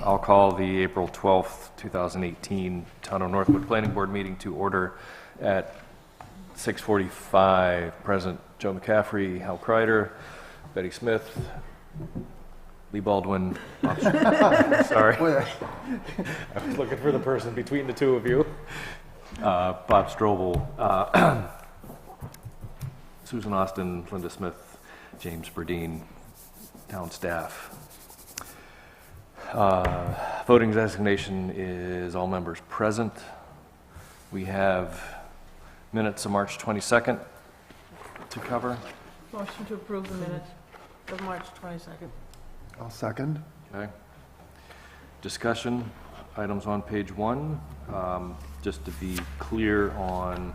I'll call the April 12th, 2018 Town of Northwood Planning Board meeting to order at 6:45. Present Joe McCaffrey, Hal Kreider, Betty Smith, Lee Baldwin. Sorry. I was looking for the person between the two of you. Bob Strobel, Susan Austin, Linda Smith, James Burdine, town staff. Voting designation is all members present. We have minutes of March 22nd to cover. Motion to approve the minutes of March 22nd. I'll second. Okay. Discussion, items on page 1. Just to be clear on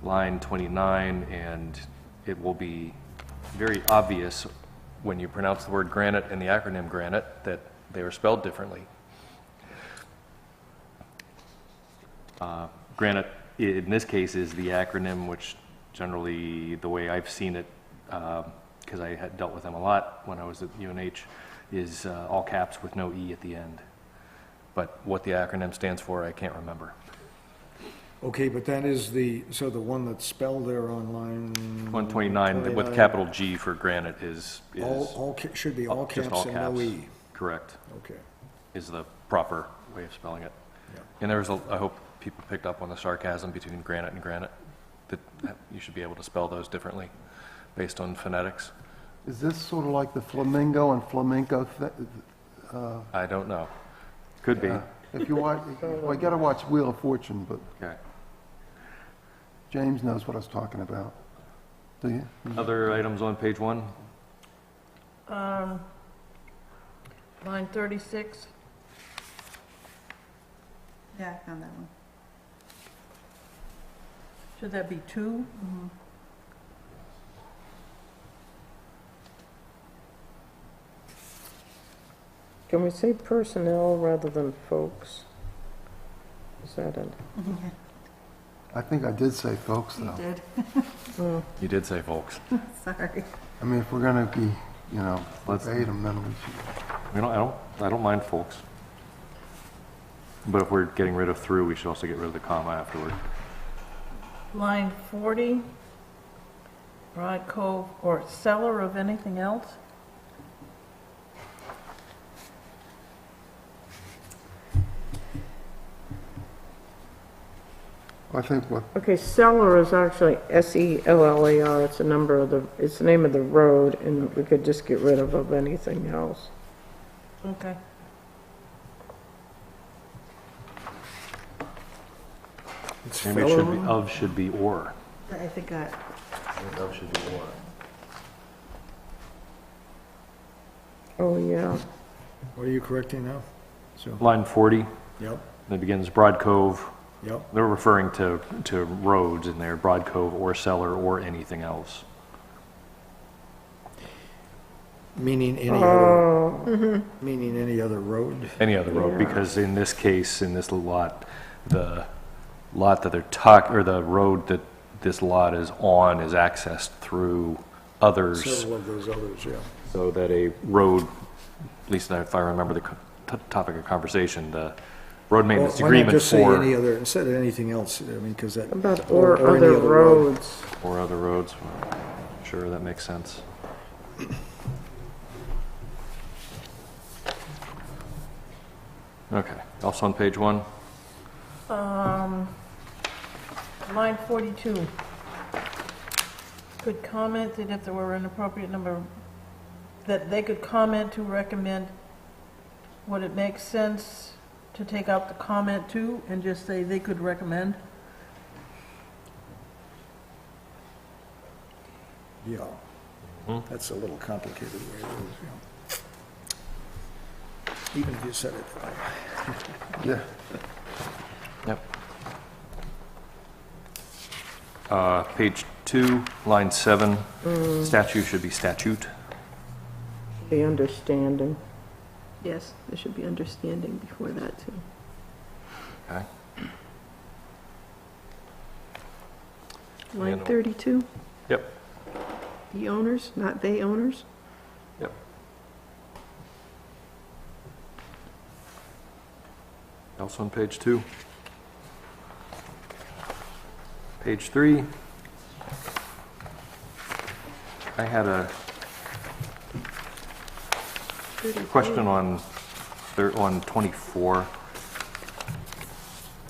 line 29, and it will be very obvious when you pronounce the word granite and the acronym granite that they are spelled differently. Granite, in this case, is the acronym which generally, the way I've seen it, because I had dealt with them a lot when I was at UNH, is all caps with no E at the end. But what the acronym stands for, I can't remember. Okay, but that is the one that's spelled there on line 129 with capital G for granite is should be all just caps all and caps. no E. Correct. Okay. Is the proper way of spelling it. Yeah. And there's I hope people picked up on the sarcasm between granite and granite, that you should be able to spell those differently based on phonetics. Is this sort of like the flamingo and flamenco? I don't know. Could be. If you watch, I got to watch Wheel of Fortune, but Okay. James knows what I was talking about. Do you? Other items on page 1? Line 36. Yeah, I found that one. Should that be 2? Can we say personnel rather than folks? Is that it? I think I did say folks, You though. did. You did say folks. Sorry. I mean, if we're going to be, Let's- verbatim, then we should. I don't mind folks. But if we're getting rid of through, we should also get rid of the comma afterward. Line 40. Broad Cove or seller of anything else? I think what, Okay, seller is actually SELLAR. It's it's the name of the road, and we could just get rid of anything else. Okay. It's Maybe it should be, Feller. should be or. I think that, Of should be or. Oh, yeah. What are you correcting now? So, Line 40, yep, that begins Broad Cove. yep. They're referring to roads in there, Broad Cove or Cellar or anything else. Meaning any other, Oh, meaning any other road? Any other road, Yeah. because in this case, in this lot, the lot that they're talking, or the road that this lot is on is accessed through others, Several of those others, yeah. so that a road, at least if I remember the topic of conversation, the road maintenance Well, why not agreement just say any for, other, instead of anything else, I mean, because that. about Or or any other other road. roads. or other roads. Sure, that makes sense. Okay, also on page 1. Line 42. Could comment that if there were an appropriate number, that they could comment to recommend, would it make sense to take out the comment to and just say they could recommend? Yeah. That's a little complicated way it is, yeah. even if you said it that way. Yeah. Yep. Page 2, line 7, statute should be statute. The understanding. Yes, there should be understanding before that, too. Okay. Line And- 32, Yep. the owners, not they owners. Yep. Else on page 2? Page 3. I had a question on 24.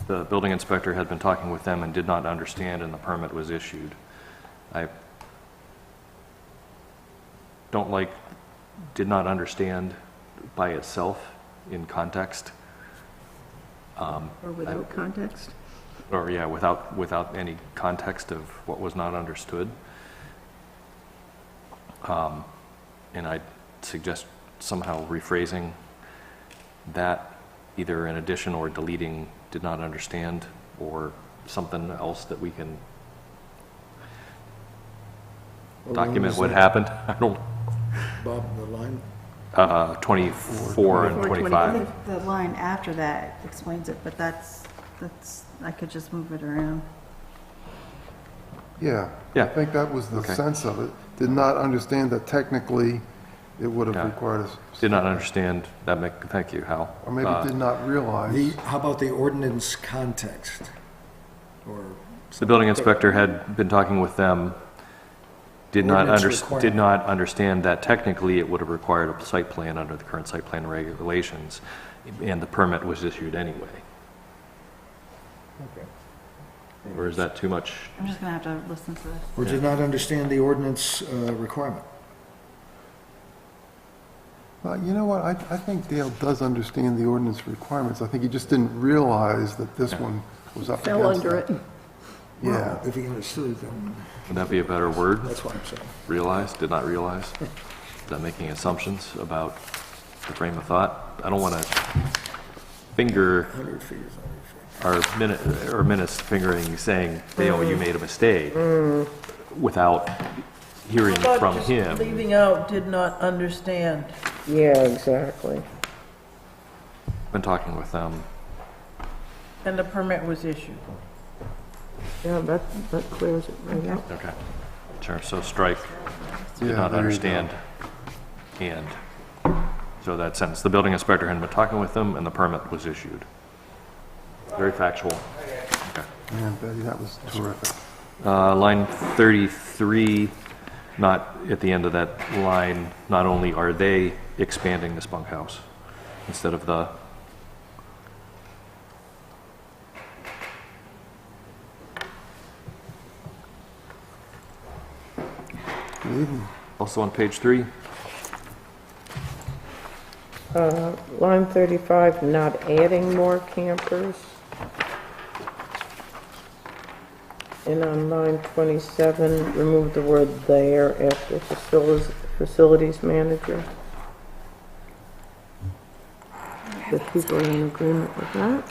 The building inspector had been talking with them and did not understand, and the permit was issued. I don't like did not understand by itself in context. Or without context. Or, yeah, without any context of what was not understood. And I suggest somehow rephrasing that, either in addition or deleting did not understand, or something else that we can document what happened. I don't, Bob, the line? 24 and 24, 25. 25. The line after that explains it, but that's, I could just move it around. Yeah. Yeah. I think that was the Okay. sense of it. Did not understand that technically it would have Yeah. required us. Did not understand that, thank you, Hal. Or maybe did not realize. How about the ordinance context? Or The building inspector had been talking with them, did not Ordinance requirement. did not understand that technically it would have required a site plan under the current site plan regulations, and the permit was issued anyway. Okay. Or is that too much? I'm just gonna have to listen to this. Or did not understand the ordinance requirement? Well, you know what, I think Dale does understand the ordinance requirements. I think he just didn't realize that this one was up against Fell under that. it. Yeah. Well, if he understood, then Would that be a better word? that's what I'm saying. Realize, did not realize? Is that making assumptions about the frame of thought? I don't want to finger 100 feet is 100 feet. our minutes fingering saying, Dale, you made a mistake, without hearing How about from just him. leaving out did not understand? Yeah, exactly. Been talking with them. And the permit was issued. Yeah, that clears it right up. Okay. Sure, so strike, did Yeah, not there you understand, and, so that sentence, the building inspector had been talking with them, and the permit was issued. Very factual. Okay. Man, Betty, that was terrific. Line 33, not at the end of that line, not only are they expanding this bunkhouse, instead of the, Good evening. also on page 3, Line 35, not adding more campers. And on line 27, remove the word there after facilities manager. The people are in agreement with that.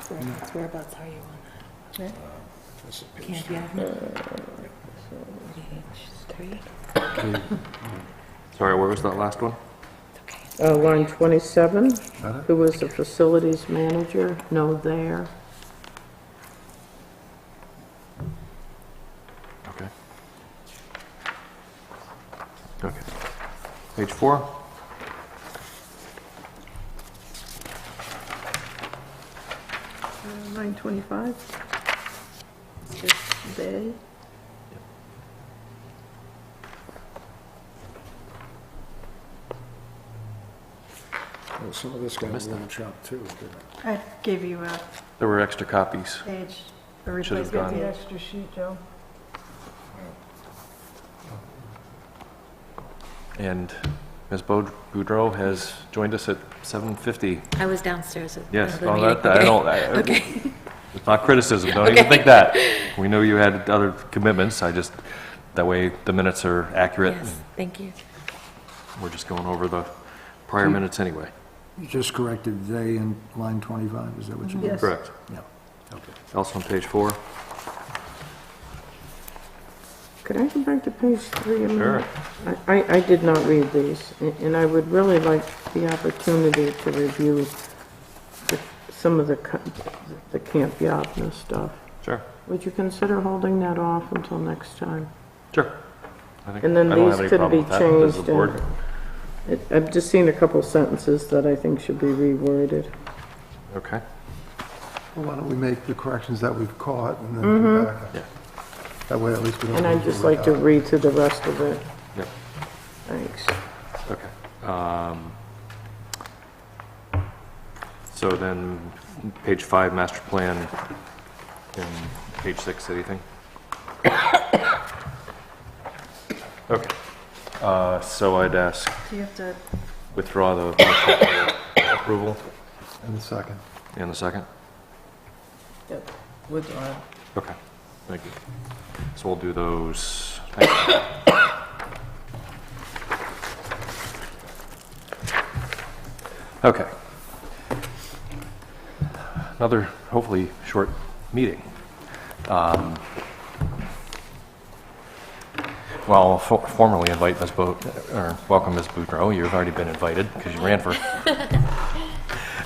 Whereabouts are you on that? This is page Camp 3. Avenue? Page 3? sorry, where was that last one? Line 27, who was the facilities manager? No there. Okay. Okay. Page 4, Line 25. Just they. Well, some of this got a little chopped too, didn't it? I gave you a there were extra copies. page, a Should have replacement gone. The page. extra sheet, Joe. And Ms. Boudreau has joined us at 7:50. I was downstairs at Yes, the well, meeting. that, I don't, Okay. it's not criticism, don't even think that. We know you had other commitments, I just, that way the minutes are accurate. Yes, thank you. We're just going over the prior minutes anyway. You just corrected they in line 25, is that what you did? Yes. Correct. Yeah. Also on page 4? Could I go back to page 3 a minute? Sure. I did not read these, and I would really like the opportunity to review some of the Camp Yopna stuff. Sure. Would you consider holding that off until next time? Sure. I think- And then I don't these have any could problem be with that. Does the changed, board- I've just seen a couple sentences that I think should be reworded. Okay. Well, why don't we make the corrections that we've caught and then come back? Yeah. That way at least we don't. And I'd just like to read through the rest of it. Yep. Thanks. Okay. So then, page 5, master plan, and page 6, anything? Okay. So I'd ask, Do you have to, withdraw the motion for approval In a second. in the second? Yep, withdrawn. Okay, thank you. So we'll do those. Thank you. Okay. Another, hopefully, short meeting. Well, formally invite Ms. or welcome Ms. Boudreau. You've already been invited because you ran for.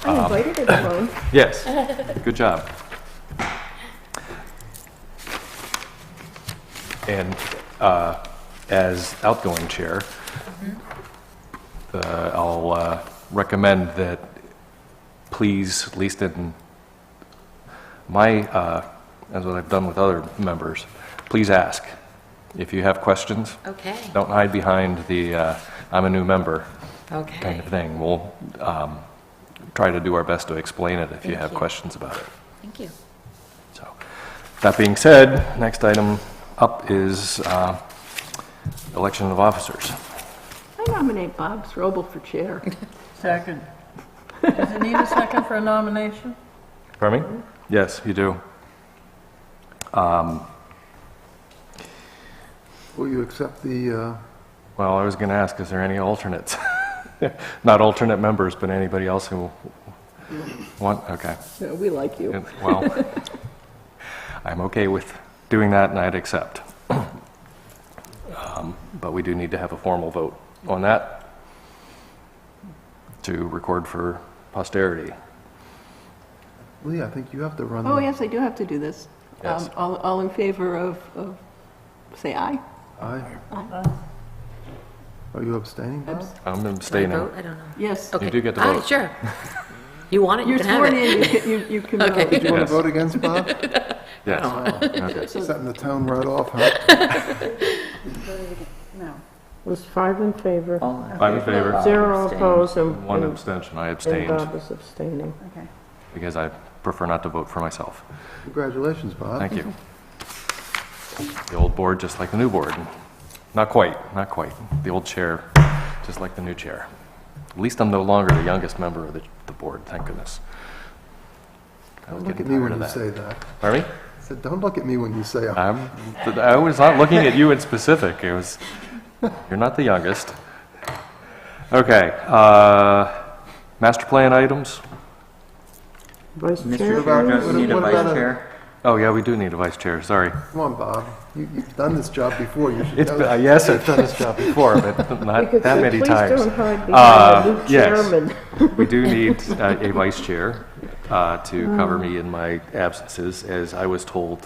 I invited everyone. Yes, good job. And as outgoing chair, I'll recommend that please, at least in my, as what I've done with other members, please ask. If you have questions, Okay, don't hide behind the I'm a new member kind okay. of thing. We'll try to do our best to explain it if you Thank have you. questions about it. Thank you. So, that being said, next item up is election of officers. I nominate Bob Strobel for chair. Second. Does it need a second for a nomination? Pardon me? Yes, you do. Will you accept the, Well, I was going to ask, is there any alternates? Not alternate members, but anybody else who want? Okay. Yeah, we like you. Well, I'm okay with doing that, and I'd accept. But we do need to have a formal vote on that to record for posterity. Lee, I think you have to run. Oh, the- yes, I do have to do this. Yes. All in favor of, say aye? Aye. Aye. Are you abstaining, Bob? I'm Do I abstaining. vote? I don't know. Yes. Okay. do get to Aye, vote. sure. You want it, you You're can have sworn it. in, you can Okay. vote. Did you want Yes. to vote against Bob? Yes. Okay. Setting the tone right off, huh? no. It was 5 in favor, 5 in favor, 0 opposed, and 1 and abstention. I and abstained Bob is abstaining. Okay. because I prefer not to vote for myself. Congratulations, Bob. Thank you. The old board, just like the new board. Not quite, not quite. The old chair, just like the new chair. At least I'm no longer the youngest member of the board, thank goodness. I was Don't look getting at me tired when of you that. say that. Pardon me? I said, don't look at me when you say, I was not looking at you in specific. It was, you're not the youngest. Okay, master plan items. Vice Mr. chair? Barger, you need a What vice about chair? Oh, yeah, we do need a vice chair, sorry. come on, Bob. You've done this job before. You should It's, know that. yes, I've done this job before, but We not could that say, many please times. don't hide behind the new yes. chairman. We do need a vice chair to cover me in my absences, as I was told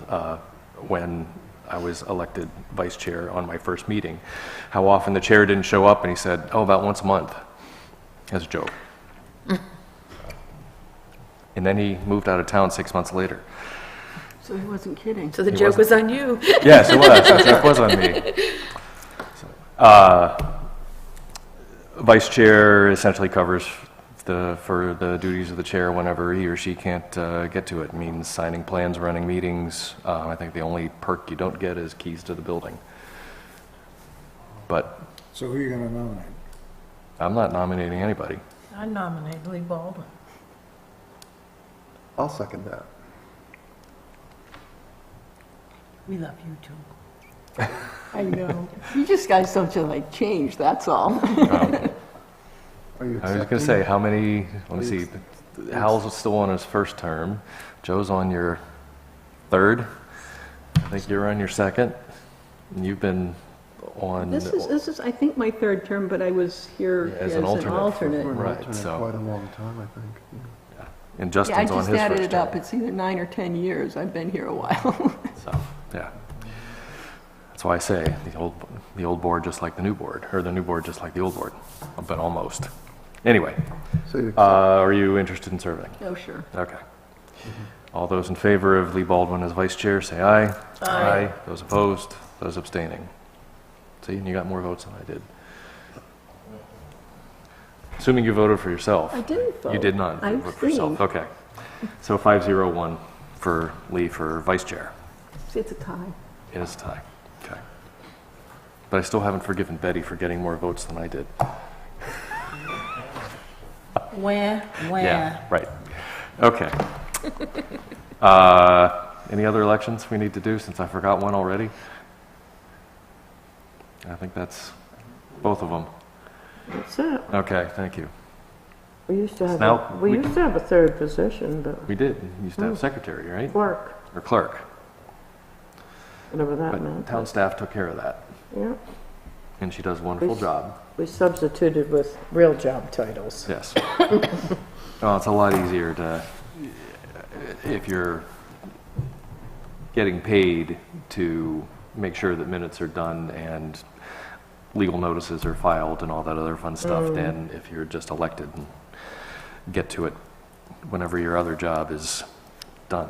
when I was elected vice chair on my first meeting, how often the chair didn't show up, and he said, oh, about once a month, as a joke. And then he moved out of town 6 months later. So he wasn't kidding. So the joke was on you. Yes, it was. The joke was on me. Vice chair essentially covers for the duties of the chair whenever he or she can't get to it. It means signing plans, running meetings. I think the only perk you don't get is keys to the building. But So who are you gonna nominate? I'm not nominating anybody. I nominate Lee Baldwin. I'll second that. We love you too. I know. You just guys don't feel like change, that's all. Are you I was accepting? gonna say, how many, let me see, Hal's still on his first term, Joe's on your third, I think you're on your second, and you've been on. This is, I think, my third term, but I was here As as an an alternate. alternate. For an Right, alternate so- quite a long time, I think. And Yeah, I Justin's on just his added first it up. term. It's either 9 or 10 years. I've been here a while. So, yeah. That's why I say, the old board just like the new board, or the new board just like the old board, but almost. Anyway, So you are you interested in serving? Oh, sure. Okay. All those in favor of Lee Baldwin as vice chair, say aye. Aye. Those opposed, those abstaining. See, and you got more votes than I did. Assuming you voted for yourself. I didn't vote. You did not I vote for yourself, abstained. okay. So 501 for Lee for vice chair. It's a tie. It is a tie, okay. But I still haven't forgiven Betty for getting more votes than I did. Where? Yeah, right. Okay. Any other elections we need to do, since I forgot one already? I think that's both of them. That's it. Okay, thank you. We used to have, Now, we we- used to have a third position, but We did, we used to have secretary, right? clerk, Or clerk, whatever that but meant. town staff took care of that, Yeah, and she does a wonderful We- job, we substituted with real job titles. yes. Well, it's a lot easier to, if you're getting paid to make sure that minutes are done and legal notices are filed and all that other fun stuff, than if you're just elected and get to it whenever your other job is done.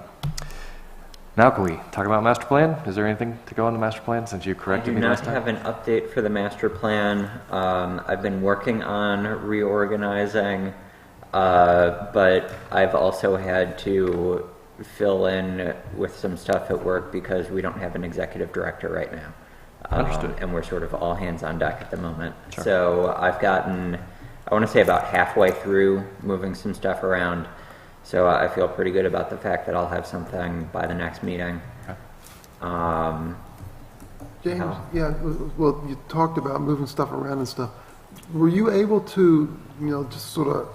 Now can we talk about master plan? Is there anything to go on the master plan, since you I do corrected me not last time? have an update for the master plan. I've been working on reorganizing, but I've also had to fill in with some stuff at work because we don't have an executive director right now. Understood. And we're sort of all hands on deck at the moment. Sure. So I've gotten, I want to say about halfway through moving some stuff around. So I feel pretty good about the fact that I'll have something by the next meeting. Okay. James, How? yeah, well, you talked about moving stuff around and stuff. Were you able to, just sort of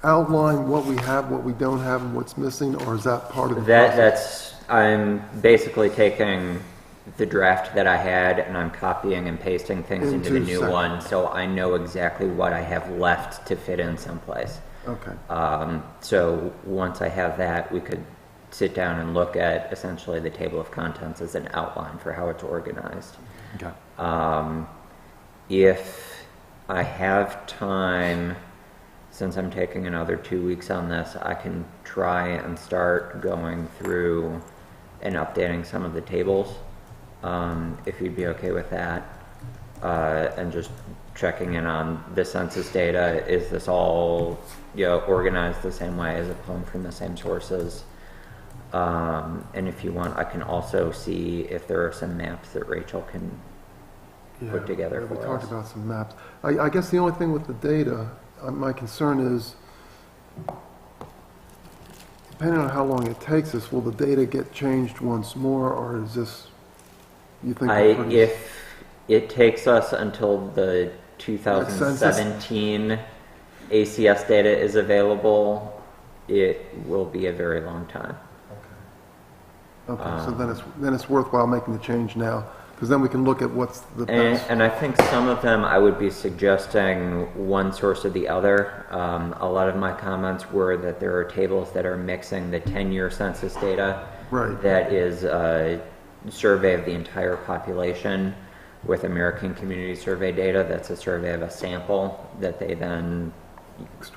outline what we have, what we don't have, and what's missing, or is that part of the process? I'm basically taking the draft that I had and I'm copying and pasting things into the Into new sections. one, so I know exactly what I have left to fit in someplace. Okay, So once I have that, we could sit down and look at essentially the table of contents as an outline for how it's organized. Okay. If I have time, since I'm taking another 2 weeks on this, I can try and start going through and updating some of the tables, if you'd be okay with that, and just checking in on the census data. Is this all, organized the same way? Is it pulling from the same sources? And if you want, I can also see if there are some maps that Rachel can put together yeah, we for talked us. about some maps. I guess the only thing with the data, my concern is, depending on how long it takes us, will the data get changed once more, or is this, you think? we're pretty- If it takes us until the 2017 ACS data is available, it will be a very long time. Okay, so then it's worthwhile making the change now, because then we can look at what's the best. And I think some of them I would be suggesting one source or the other. A lot of my comments were that there are tables that are mixing the 10-year census data. Right. That is a survey of the entire population with American Community Survey data. That's a survey of a sample that they then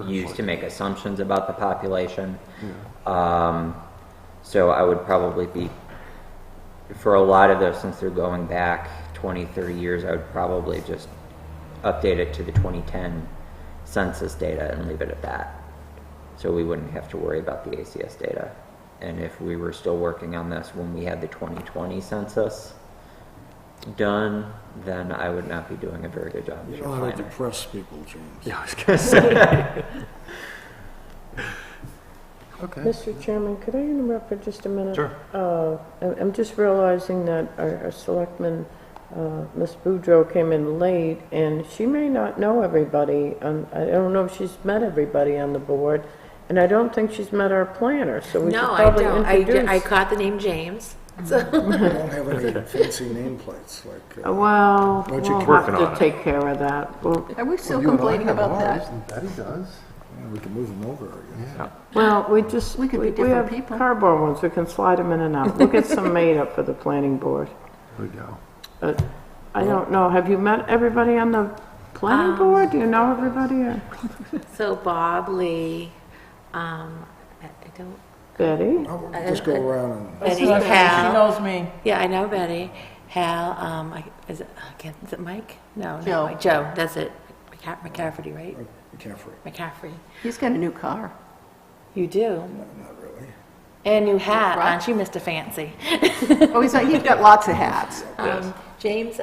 use to make assumptions about the population. So I would probably be, for a lot of those, since they're going back 20, 30 years, I would probably just update it to the 2010 census data and leave it at that. So we wouldn't have to worry about the ACS data. And if we were still working on this when we had the 2020 census done, then I would not be doing a very good job as You your don't have to planner. press people, James. Yeah, I was gonna say. Okay. Mr. Chairman, could I interrupt for just a minute? Sure. I'm just realizing that our selectman Miss Boudreau came in late, and she may not know everybody. I don't know if she's met everybody on the board, and I don't think she's met our planner, so we should No, I probably don't. introduce. I caught the name James. We don't have any fancy nameplates like, Well, Why don't you we'll keep working have on to it? take care of that. Are we still You and I complaining have about ours, that? and Betty does. yeah, we can move them over, I guess. Yeah. Well, we just, We could be we different have people. cardboard ones, we can slide them in and out. We'll get some made up for the planning board. There we go. But I don't know, have you met everybody on the planning board? Do you know everybody? Or So Bob, Lee, I don't, Betty? I'll just go around and, Betty, She Hal. knows me. Yeah, I know Betty. Hal, is it Mike? No, Joe. no, Joe, that's it. McCafferty, right? McCaffrey, McCaffrey. He's got a new car. You do? not really. And new hat, Right. aren't you, Mr. Fancy? Oh, he's got lots of hats. James,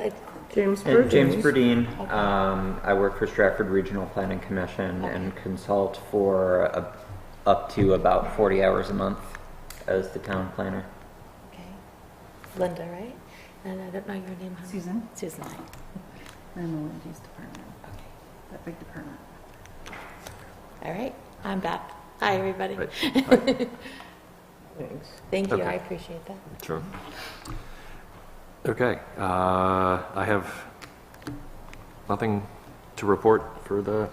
James And Burdine. James Burdine, I work for Stratford Regional Planning Commission and consult for up to about 40 hours a month as the town planner. okay. Linda, right? And I don't know your name. Hon. Susan? Susan. I'm the land use department, Okay. that big department. All right, I'm back. Hi, everybody. Right. Thanks. Thank you, Okay. I appreciate that. Sure. Okay, I have nothing to report for the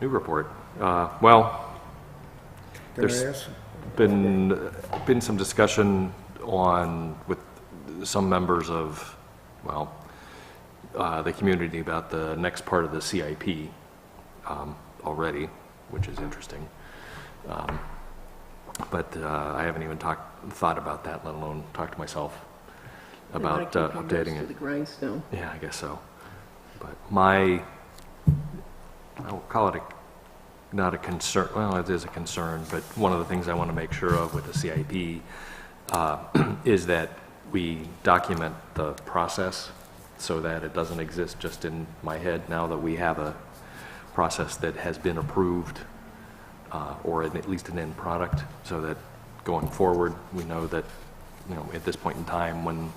new report. Well, Can I There's- ask? been some discussion with some members of, well, the community about the next part of the CIP already, which is interesting. But I haven't even thought about that, let alone talked to myself about updating To it. the grindstone. Yeah, I guess so. But I will call it not a concern, well, it is a concern, but one of the things I want to make sure of with the CIP is that we document the process so that it doesn't exist just in my head now that we have a process that has been approved or at least an end product, so that going forward, we know that, at this point in time, when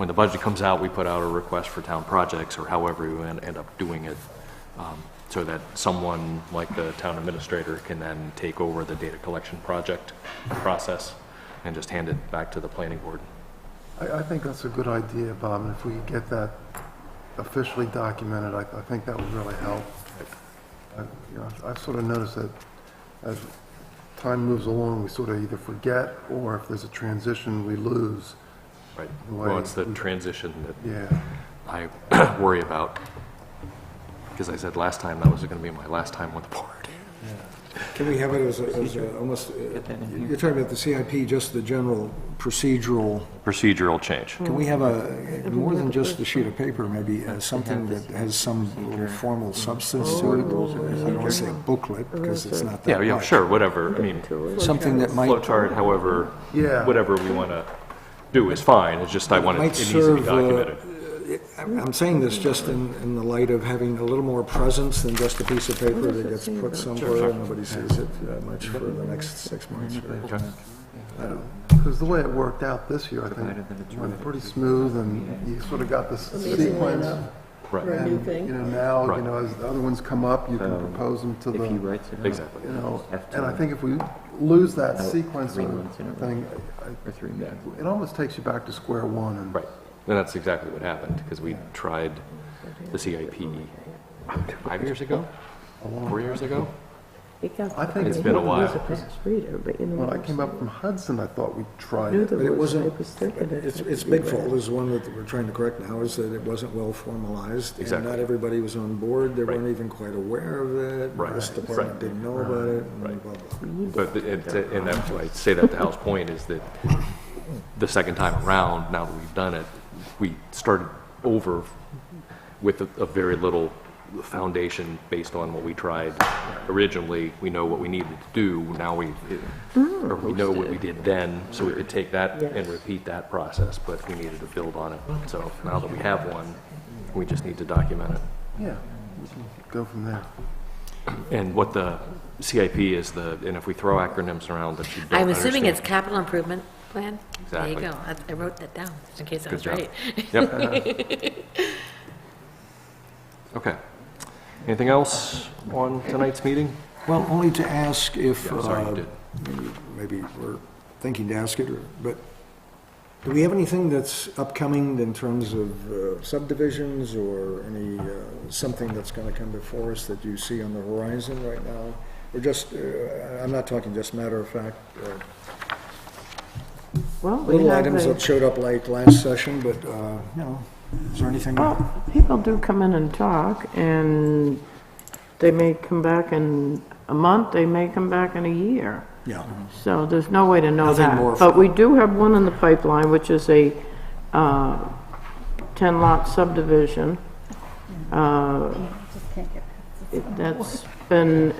the budget comes out, we put out a request for town projects or however we end up doing it, so that someone like the town administrator can then take over the data collection project process and just hand it back to the planning board. I think that's a good idea, Bob, and if we could get that officially documented, I think that would really help. I've sort of noticed that as time moves along, we sort of either forget, or if there's a transition, we lose. Right. The way Well, it's the we- transition that Yeah, I worry about, because I said last time that was going to be my last time on the board. Can we have it as a almost, you're talking about the CIP, just the general procedural, Procedural change. can we have more than just a sheet of paper, maybe something that has some little formal substance to it? I don't want to say booklet, because it's not that Yeah, much. sure, whatever. I mean, Something that might. flowchart, however, Yeah. whatever we want to do is fine. It's just I want it, Might it needs to be serve, documented. I'm saying this just in the light of having a little more presence than just a piece of paper that gets put somewhere and nobody sees it much for the next 6 months. or- Okay. because the way it worked out this year, I think, went pretty smooth, and you sort of got this sequence. Right, For a new And, thing. now, Right. as the other ones come up, you can propose them to the, exactly. and I think if we lose that sequence of thing, it almost takes you back to square one. And Right. And that's exactly what happened, because we tried the CIP 5 years ago? 4 years ago? I think It's been a while. He's a fast reader, but when I came up from Hudson, I thought we tried Knew it. there But it was, I wasn't, was thinking it. its big fault is one that we're trying to correct now, is that it wasn't well formalized. And Exactly. not everybody was on board, they Right. weren't even quite aware of it. Right. This department Right. didn't know about it, Right. and blah, blah. But, and that's why I say that to Hal's point, is that the second time around, now that we've done it, we started over with a very little foundation based on what we tried originally. We know what we needed to do, now we know what we did then, so we could take that and repeat that process, but we needed to build on it. So now that we have one, we just need to document it. Yeah, we can go from there. and what the CIP is, and if we throw acronyms around that you don't I'm assuming it's understand. capital improvement plan? Exactly. There you go. I wrote that down, just in case I Good was job. right. Yep. Okay. Anything else on tonight's meeting? Well, only to ask if, Yeah, sorry, you did. maybe we're thinking to ask it, but do we have anything that's upcoming in terms of subdivisions or any, something that's going to come before us that you see on the horizon right now? Or just, I'm not talking just matter of fact, Well, we little have items a, that showed up like last session, but, is there anything? well, people do come in and talk, and they may come back in a month, they may come back in a year. Yeah. So there's no way to know Nothing that. more But we do have one in the pipeline, which is a 10-lot subdivision. Just can't get past this. That's been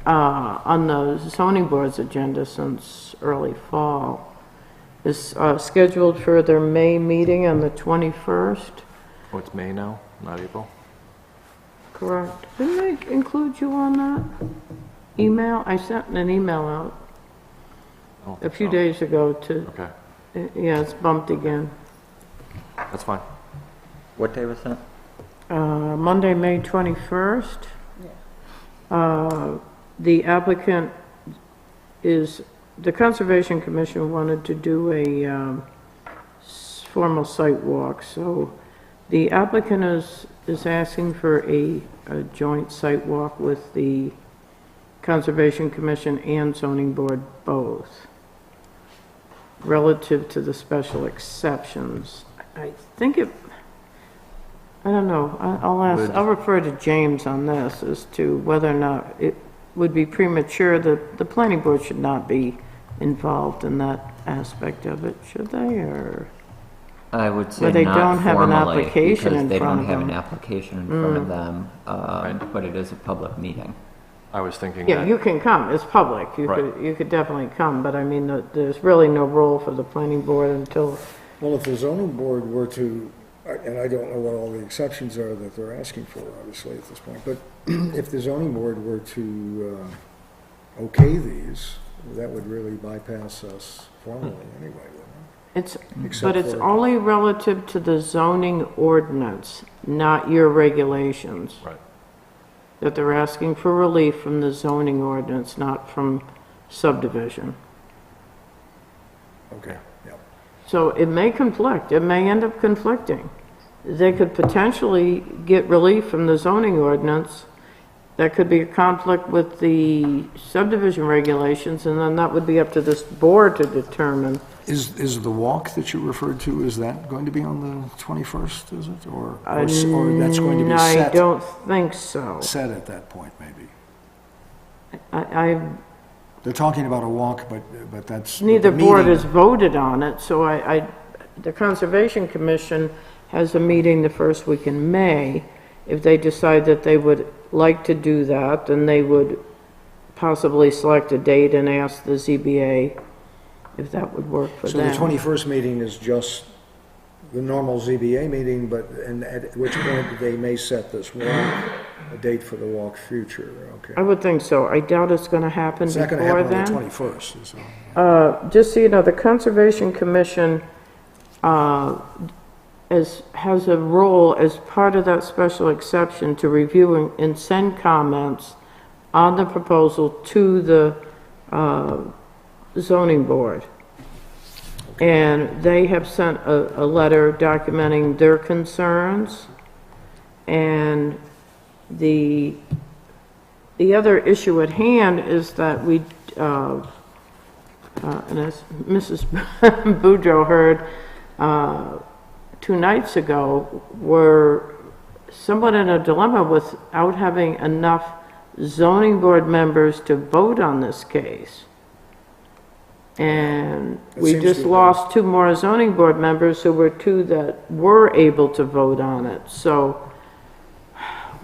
on the zoning board's agenda since early fall. Is scheduled for their May meeting on the 21st, Oh, it's May now, not April? correct? Didn't I include you on that email? I sent an email out I don't a think few so. days ago to, Okay, yeah, it's bumped again. that's fine. What day was that? Monday, May 21st. The applicant is, the Conservation Commission wanted to do a formal site walk, so the applicant is asking for a joint site walk with the Conservation Commission and Zoning Board both, relative to the special exceptions. I think it, I don't know, I'll refer to James on this as to whether or not it would be premature. The planning board should not be involved in that aspect of it, should they, or? I would say Where they not don't have an formally, application because in they front don't of have them. an application in front of them, but it is a public meeting. I was thinking Yeah, that, you can come, it's public, Right. you could definitely come, but I mean, there's really no role for the planning board until, Well, if the zoning board were to, and I don't know what all the exceptions are that they're asking for, obviously, at this point, but if the zoning board were to okay these, that would really bypass us formally anyway, wouldn't it's, it? Except but it's for- only relative to the zoning ordinance, not your regulations. right, That they're asking for relief from the zoning ordinance, not from subdivision. Okay, yeah. So it may conflict, it may end up conflicting. They could potentially get relief from the zoning ordinance. That could be a conflict with the subdivision regulations, and then that would be up to this board to determine. Is the walk that you referred to, is that going to be on the 21st, is it? Or that's going to be I set, don't think so. set at that point, maybe? I They're talking about a walk, but that's. neither the board meeting- has voted on it, so the Conservation Commission has a meeting the first week in May. If they decide that they would like to do that, then they would possibly select a date and ask the ZBA if that would work for So them. the 21st meeting is just the normal ZBA meeting, and at which point they may set this walk, a date for the walk future, okay? I would think so. I doubt it's going to happen It's before not going to happen on the then. 21st, so. Just so you know, the Conservation Commission has a role as part of that special exception to review and send comments on the proposal to the zoning board. And they have sent a letter documenting their concerns. And the other issue at hand is that we, and as Mrs. Boudreau heard 2 nights ago, we're somewhat in a dilemma without having enough zoning board members to vote on this case. And It we seems just to be- lost 2 more zoning board members who were 2 that were able to vote on it. So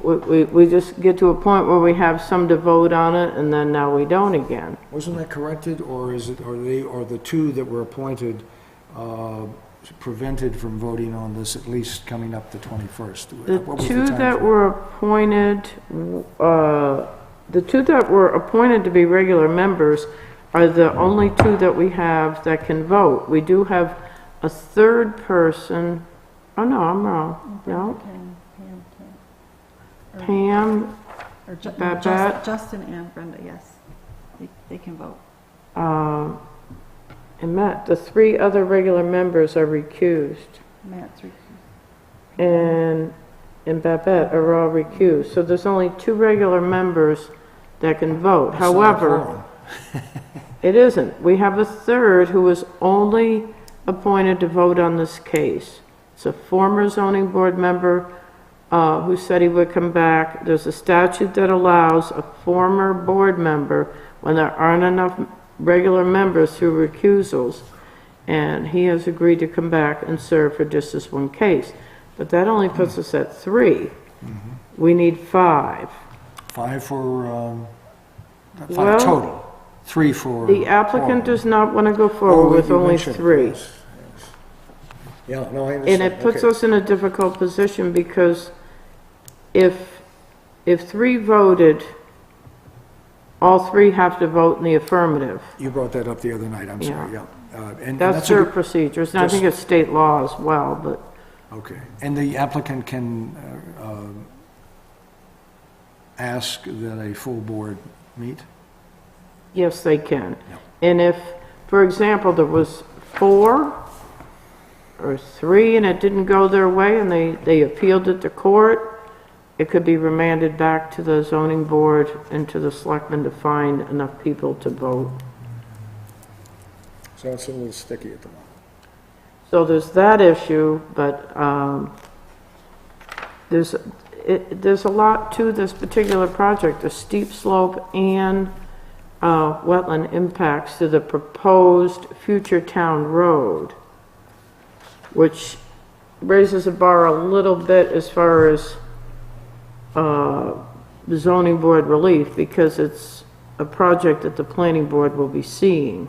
we just get to a point where we have some to vote on it, and then now we don't again. Wasn't that corrected, or are the 2 that were appointed prevented from voting on this, at least coming up the 21st? The What was 2 that timeframe? were appointed the two that were appointed to be regular members are the only two that we have that can vote. We do have a third person, oh no, I'm wrong, no, Pam, Or Babette. Justin and Brenda, yes. They can vote. And Matt, the three other regular members are recused. Matt's And Babette are all recused. So there's only two regular members that can vote. It's not a However, quorum. it isn't. We have a third who was only appointed to vote on this case. It's a former zoning board member who said he would come back. There's a statute that allows a former board member, when there aren't enough regular members, through recusals, and he has agreed to come back and serve for just this one case. But that only puts us at 3. We need 5. 5 for, 5 Well, total, 3 for. The applicant quorum. does not want to go Oh, forward with you only mentioned, 3. yes, yes. Yeah, no, I And understand. it puts Okay. us in a difficult position because if 3 voted, all 3 have to vote in the affirmative. You brought that up the other night, I'm sorry, yeah. And That's a their good- procedures, and I think it's state law as well, but Okay, and the applicant can ask that a full board meet? yes, they can. Yeah. And if, for example, there was 4 or 3 and it didn't go their way and they appealed it to court, it could be remanded back to the zoning board and to the selectmen to find enough people to vote. So it's a little sticky at the moment. So there's that issue, but there's a lot to this particular project, the steep slope and wetland impacts to the proposed future town road, which raises the bar a little bit as far as the zoning board relief, because it's a project that the planning board will be seeing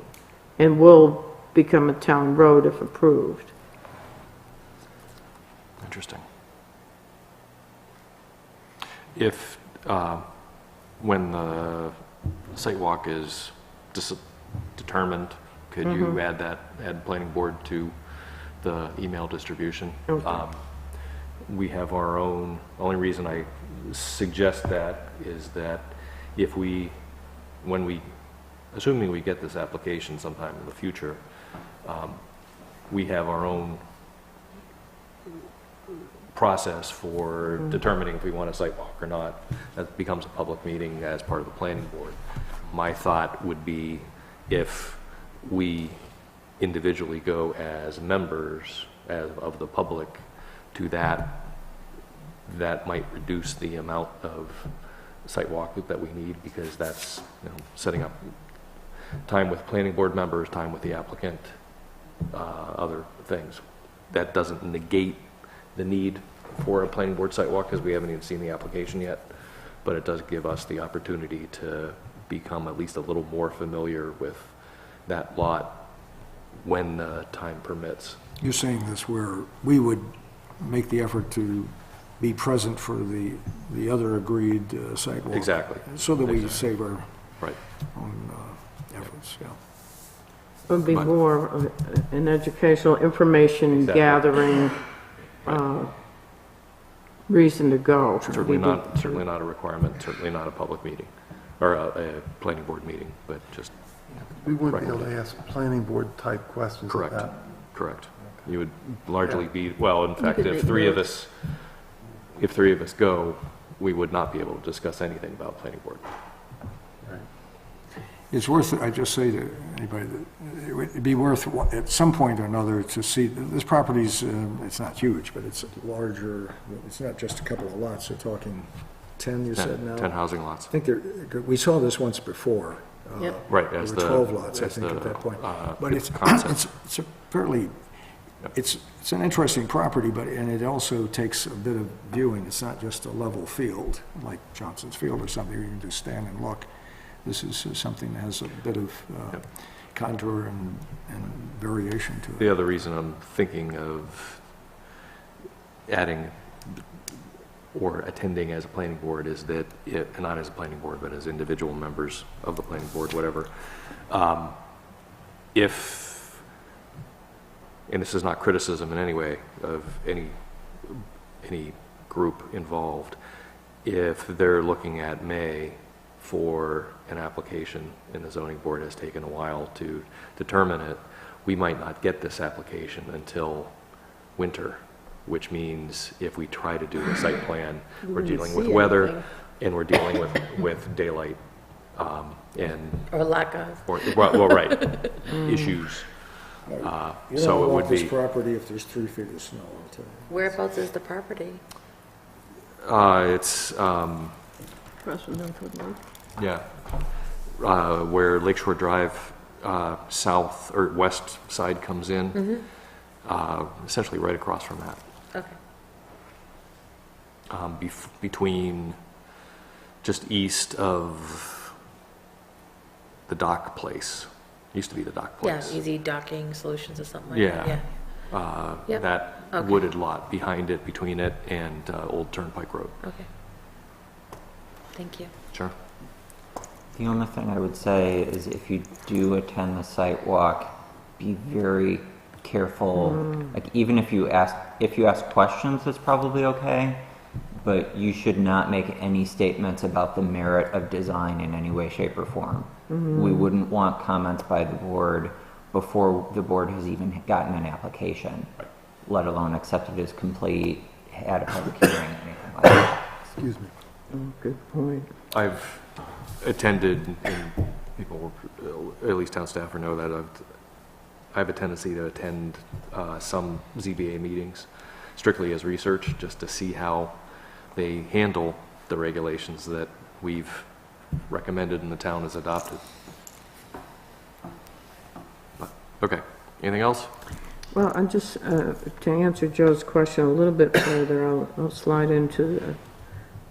and will become a town road if approved. Interesting. If, when the site walk is determined, could you add planning board to the email distribution? Okay. We have our own, only reason I suggest that is that if assuming we get this application sometime in the future, we have our own process for determining if we want a site walk or not. That becomes a public meeting as part of the planning board. My thought would be if we individually go as members of the public to that might reduce the amount of site walk that we need, because that's, setting up time with planning board members, time with the applicant, other things. That doesn't negate the need for a planning board site walk, because we haven't even seen the application yet, but it does give us the opportunity to become at least a little more familiar with that lot when time permits. You're saying this where we would make the effort to be present for the other agreed sidewalk? Exactly. So that we Exactly. save our Right. own efforts, yeah. It would be But- more of an educational information Exactly. gathering reason to go. Certainly not a requirement, certainly not a public meeting, or a planning board meeting, but just, We wouldn't be able to ask planning board type questions like correct, that. correct. You would largely be, well, in fact, could if make 3 of notes. us go, we would not be able to discuss anything about planning board. It's worth, I just say to anybody that it would be worth at some point or another to see, this property's, it's not huge, but it's larger, it's not just a couple of lots, they're talking 10, you said now? 10 housing lots. I think we saw this once before. Yep. Right, There as were the... 12 lots, I as think, the, at that point. But it's concept. it's a fairly, it's an interesting property, and it also takes a bit of viewing. It's not just a level field, like Johnson's Field or something, where you can just stand and look. This is something that has a bit of contour and variation to it. The other reason I'm thinking of adding or attending as a planning board is that, not as a planning board, but as individual members of the planning board, whatever, if, and this is not criticism in any way of any group involved, if they're looking at May for an application and the zoning board has taken a while to determine it, we might not get this application until winter, which means if we try to do a site plan, we're dealing with weather and we're dealing with daylight and Or lack of. well, right, issues. You So don't it would want this be, property if there's 3 feet of snow, I'll tell you. Whereabouts is the property? it's, Across from Northwood Lake. yeah, where Lakeshore Drive south or west side comes in, essentially right across from that. Okay. Between, just east of the dock place, used to be the dock Yeah, place. easy docking solutions or something like Yeah. that, Yep. That Okay. wooded lot behind it, between it and Old Turnpike Road. Okay. Thank you. Sure. The only thing I would say is if you do attend the site walk, be very careful. Like even if you ask questions, it's probably okay, but you should not make any statements about the merit of design in any way, shape, or form. We wouldn't want comments by the board before the board has even gotten an application, let alone accepted as complete, had a public hearing, anything like that. Excuse me. Good point. I've attended, and people, at least town staff know that I have a tendency to attend some ZBA meetings strictly as research, just to see how they handle the regulations that we've recommended and the town has adopted. Okay, anything else? Well, I'm just, to answer Joe's question a little bit further, I'll slide into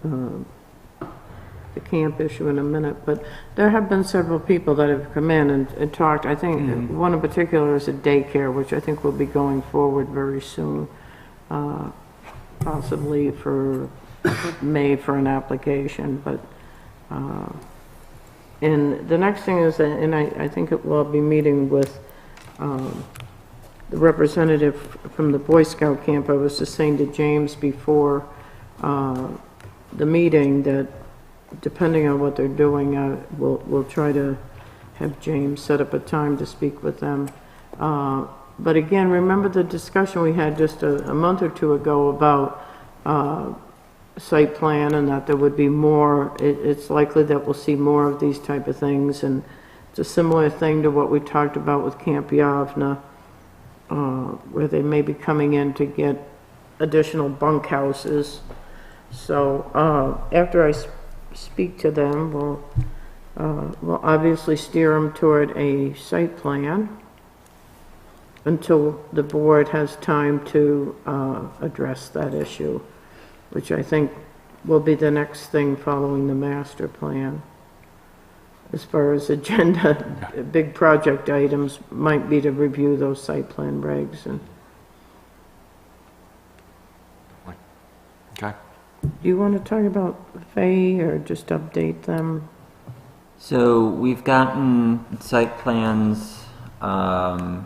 the camp issue in a minute, but there have been several people that have come in and talked. I think one in particular is a daycare, which I think will be going forward very soon, possibly for May for an application, but and the next thing is, and I think it will be meeting with the representative from the Boy Scout camp. I was just saying to James before the meeting that depending on what they're doing, we'll try to have James set up a time to speak with them. But again, remember the discussion we had just a month or two ago about site plan and that there would be more, it's likely that we'll see more of these type of things, and it's a similar thing to what we talked about with Camp Yavna, where they may be coming in to get additional bunkhouses. So after I speak to them, we'll obviously steer them toward a site plan until the board has time to address that issue, which I think will be the next thing following the master plan. As far as agenda, big project items might be to review those site plan regs. And Okay. do you want to talk about Fay or just update them? So we've gotten site plans. So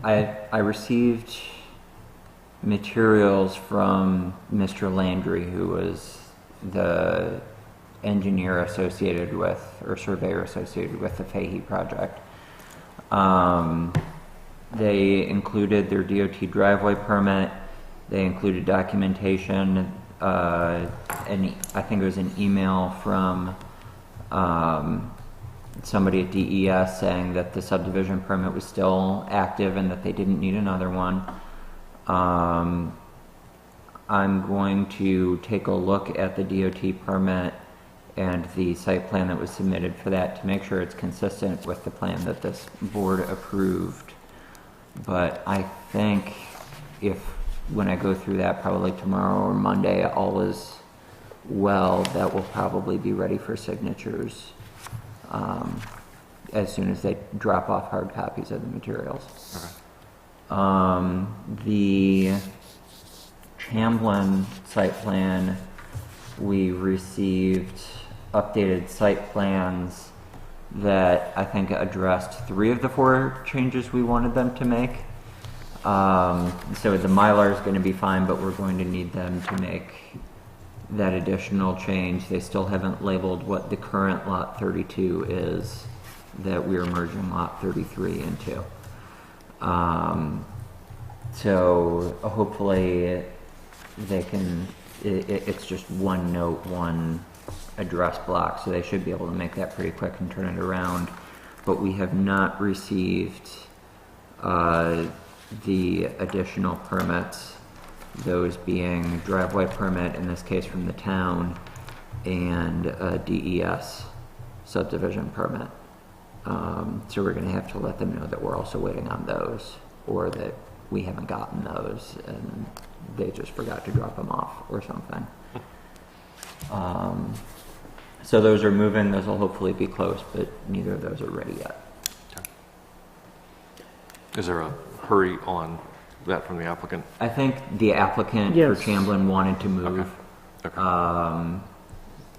I received materials from Mr. Landry, who was the engineer associated with, or surveyor associated with the Fahey project. They included their DOT driveway permit. They included documentation, and I think it was an email from somebody at DES saying that the subdivision permit was still active and that they didn't need another one. I'm going to take a look at the DOT permit and the site plan that was submitted for that to make sure it's consistent with the plan that this board approved. But I think when I go through that probably tomorrow or Monday, all is well, that will probably be ready for signatures as soon as they drop off hard copies of the materials. Okay. The Chamblin site plan, we received updated site plans that I think addressed 3 of the 4 changes we wanted them to make. So the Mylar is going to be fine, but we're going to need them to make that additional change. They still haven't labeled what the current lot 32 is that we're merging lot 33 into. So hopefully they can, it's just one note, one address block, so they should be able to make that pretty quick and turn it around. But we have not received the additional permits, those being driveway permit, in this case from the town, and a DES subdivision permit. So we're going to have to let them know that we're also waiting on those, or that we haven't gotten those and they just forgot to drop them off or something. So those are moving, those will hopefully be close, but neither of those are ready yet. Is there a hurry on that from the applicant? I think the applicant Yes. for Chamblin wanted to move, Okay.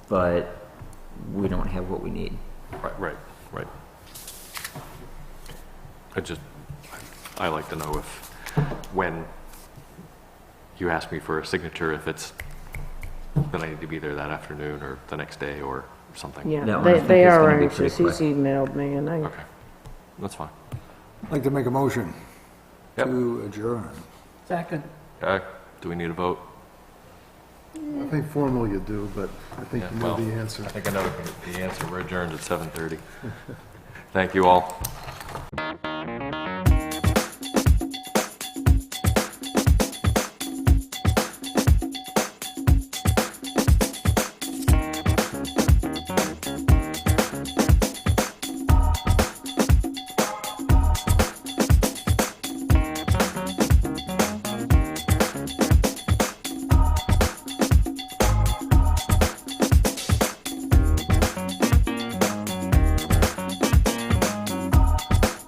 but we don't have what we need. Right. I like to know if, when you ask me for a signature, if it's, then I need to be there that afternoon or the next day or something. Yeah, That one I think they is are gonna be pretty anxious. He's quick. emailed me, and I, Okay, that's fine. I'd like to make a motion Yep. to adjourn. Second. Okay, do we need a vote? I think formally you do, but I think Yeah, you know well, the answer. I think I know the answer. We're adjourned at 7:30. Thank you all.